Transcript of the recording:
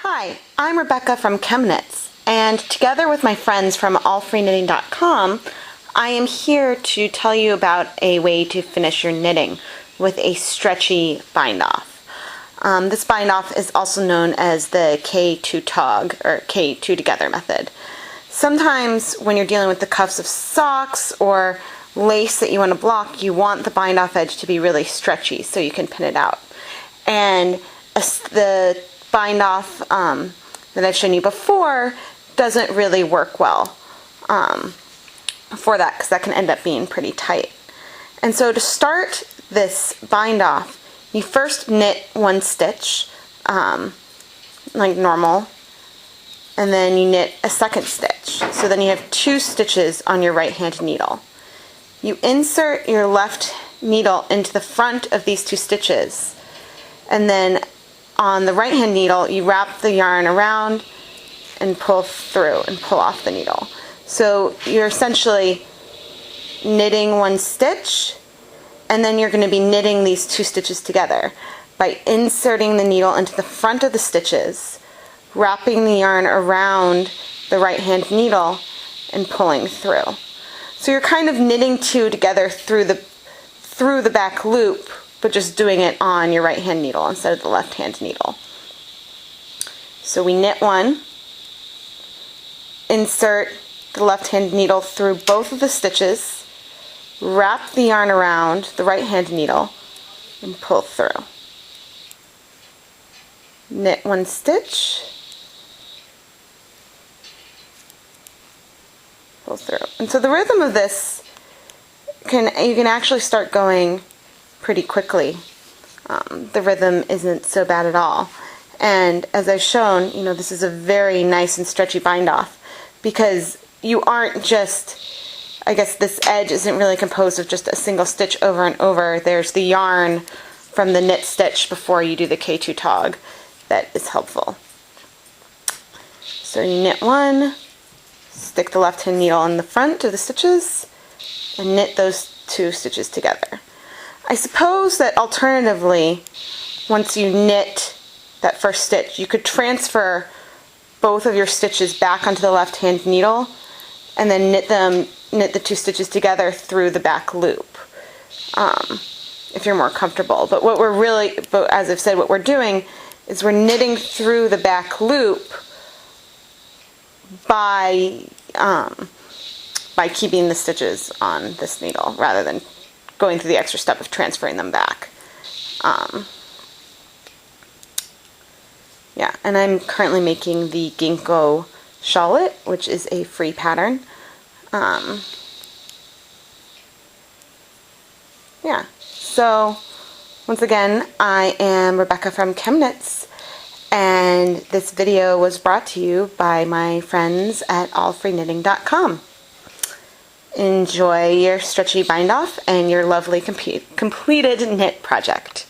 Hi, I'm Rebecca from ChemKnits, and together with my friends from allfreeknitting.com, I am here to tell you about a way to finish your knitting with a stretchy bindoff. This bindoff is also known as the K2tog or K2 together method. Sometimes when you're dealing with the cuffs of socks or lace that you want to block, you want the bindoff edge to be really stretchy so you can pin it out. And the bindoff that I've shown you before doesn't really work well for that, because that can end up being pretty tight. And so to start this bindoff, you first knit one stitch like normal, and then you knit a second stitch. So then you have two stitches on your right hand needle. You insert your left needle into the front of these two stitches, and then on the right hand needle you wrap the yarn around and pull through and pull off the needle. So you're essentially knitting one stitch, and then you're going to be knitting these two stitches together by inserting the needle into the front of the stitches, wrapping the yarn around the right hand needle and pulling through. So you're kind of knitting two together through the back loop, but just doing it on your right hand needle instead of the left hand needle. So we knit one, insert the left hand needle through both of the stitches, wrap the yarn around the right hand needle, and pull through. Knit one stitch, pull through. And so the rhythm of this, you can actually start going pretty quickly. The rhythm isn't so bad at all. And as I've shown, this is a very nice and stretchy bindoff, because you aren't just, I guess this edge isn't really composed of just a single stitch over and over. There's the yarn from the knit stitch before you do the K2tog that is helpful. So you knit one, stick the left hand needle in the front of the stitches, and knit those two stitches together. I suppose that alternatively, once you knit that first stitch, you could transfer both of your stitches back onto the left hand needle and then knit the two stitches together through the back loop, if you're more comfortable. But as I've said, what we're doing is we're knitting through the back loop by keeping the stitches on this needle rather than going through the extra step of transferring them back. Yeah, and I'm currently making the Ginkgo shawlet, which is a free pattern. Yeah, so once again, I am Rebecca from ChemKnits, and this video was brought to you by my friends at allfreeknitting.com. Enjoy your stretchy bindoff and your lovely completed knit project.